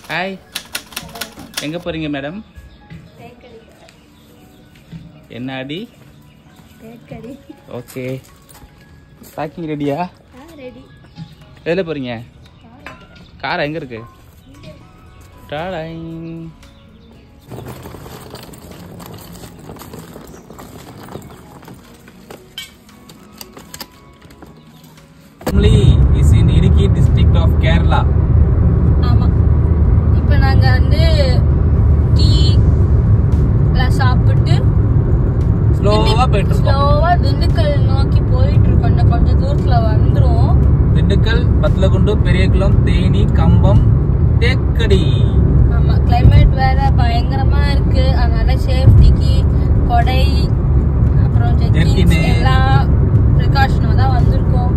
Hi. எங்கே போகிறீங்க madam? என்ன அடி? ஓகே. பேக்கிங் ரெடியா? ரெடி. எதில் போகிறீங்க? காரா எங்கே இருக்கு? டாடாய். is in Idukki district of Kerala. ஆமா. இப்போ நாங்க வந்து டீ சாப்பிட்டு ஸ்லோவா திண்டுக்கல் நோக்கி போயிட்டு இருக்கோம். இன்னும் கொஞ்சம் தூரத்துல வந்துரும். திண்டுக்கல், பத்லகுண்டு, பெரியகுளம், தேனி, கம்பம், தேக்கடி. ஆமா, கிளைமேட் வேற பயங்கரமா இருக்கு. அதனால சேஃப்டிக்கு கொடை அப்புறம் ஜெர்கின் எல்லாம் பிரிகாஷனோட தான் வந்திருக்கோம்.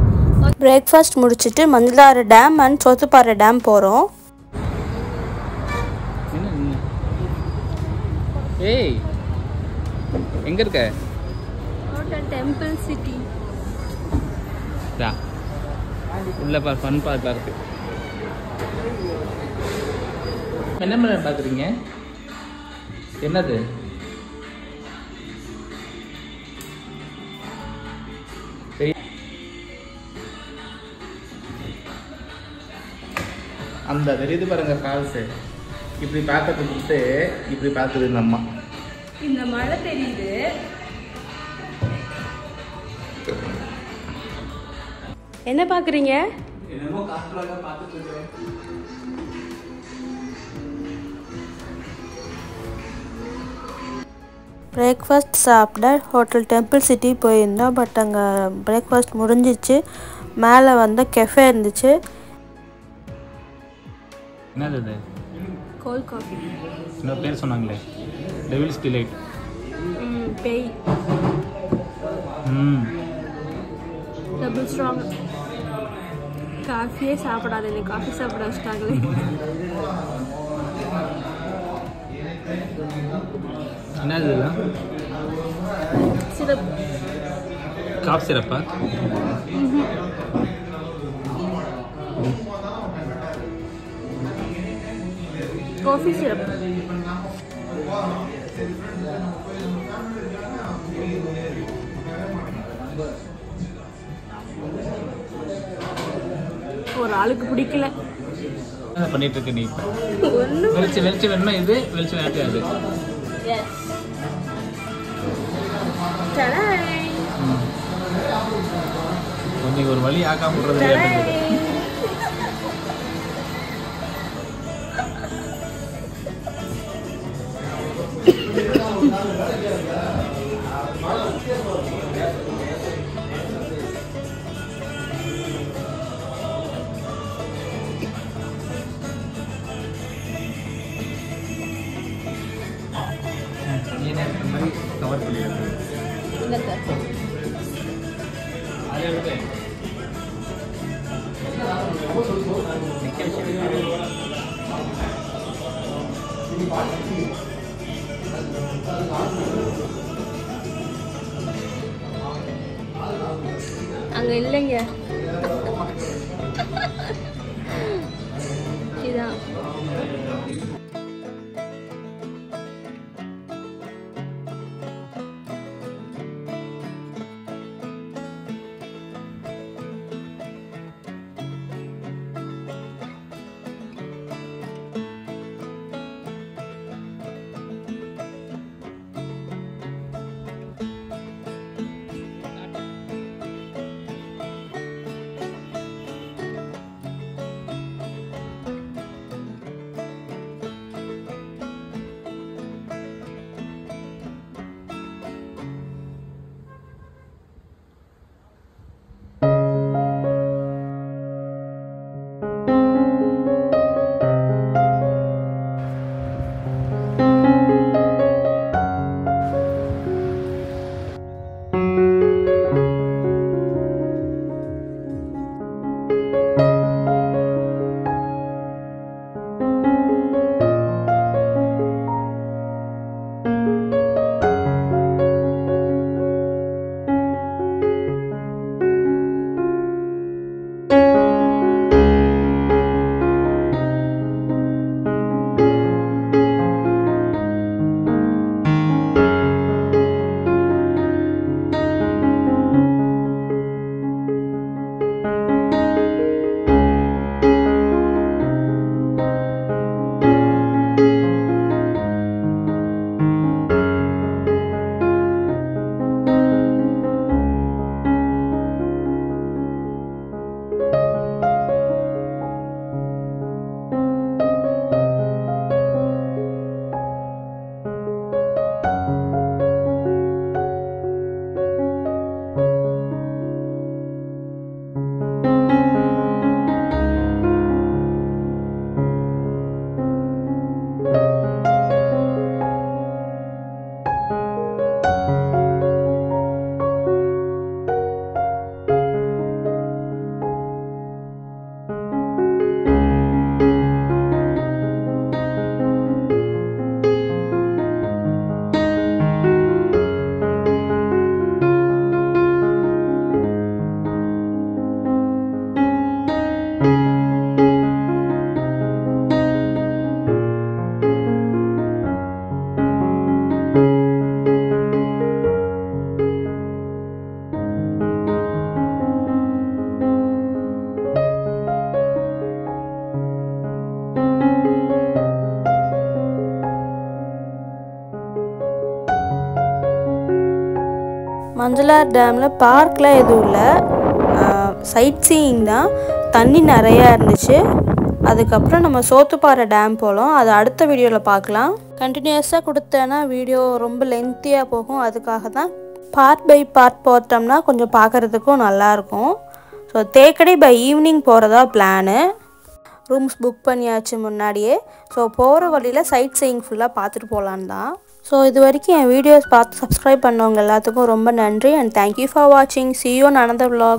பிரேக்ஃபாஸ்ட் முடிச்சிட்டு Manjalar dam and Sothuparai dam போகிறோம். ஏய், எங்க இருக்க? Hotel temple city. உள்ள ஃபன் பார்க்கா இருக்கு. என்ன மேடம் பார்க்குறீங்க? என்னது? அந்த தெரியுது பாருங்க ஃபால்ஸு. இப்படி பார்க்கறதுக்கு இப்படி பார்க்குது இந்த அம்மா. இந்த மழை தெரியுது. என்ன பார்க்குறீங்க? என்னமோ காட்டுறாங்க, பார்த்துட்டு இருக்கேன். பிரேக்ஃபாஸ்ட் சாப்பிட ஹோட்டல் டெம்பிள் சிட்டி போயிருந்தோம். பட் அங்கே பிரேக்ஃபாஸ்ட் முடிஞ்சிச்சு. மேலே வந்து கெஃபே இருந்துச்சு. என்னது இது? Cold coffee. இன்னொரு பேர் சொன்னாங்களே, டெவில்ஸ் டிலைட். பேய். Double strong. காஃபியே சாப்பிடாது, இல்லை காஃபி சாப்பிட வச்சிட்டாங்களே. என்னது இதெல்லாம்? சிரப். காஃப் சிரப்பா? Coffee syrup. ஒரு ஆளுக்கு பிடிக்கல. என்ன பண்ணிட்டு இருக்க நீ? வெளிச்சம் வேணுமா? இது வெளிச்சம் வேண்டாது. கொஞ்சம் ஒரு வழி ஆக்காம விடுறது. கவர் பண்ணிடுறது. அங்க இல்லைங்க. இதான் மஞ்சளார் டேமில் பார்க்லாம் எதுவும் இல்லை, சைட் சீயிங் தான். தண்ணி நிறையா இருந்துச்சு. அதுக்கப்புறம் நம்ம சோத்துப்பாறை டேம் போகலாம். அது அடுத்த வீடியோவில் பார்க்கலாம். கண்டினியூஸாக கொடுத்தேன்னா வீடியோ ரொம்ப லென்த்தியாக போகும். அதுக்காக தான் பார்ட் பை பார்ட் போட்டோம்னா கொஞ்சம் பார்க்குறதுக்கும் நல்லாயிருக்கும். ஸோ தேக்கடி பை ஈவினிங் போகிறதா பிளானு. ரூம்ஸ் புக் பண்ணியாச்சு முன்னாடியே. ஸோ போகிற வழியில் சைட் சீயிங் ஃபுல்லாக பார்த்துட்டு போகலான்னு தான். ஸோ இது வரைக்கும் என் வீடியோஸ் பார்த்து சப்ஸ்கிரைப் பண்ணவங்க எல்லாத்துக்கும் ரொம்ப நன்றி. அண்ட் தேங்க்யூ ஃபார் வாட்சிங். see you on another vlog.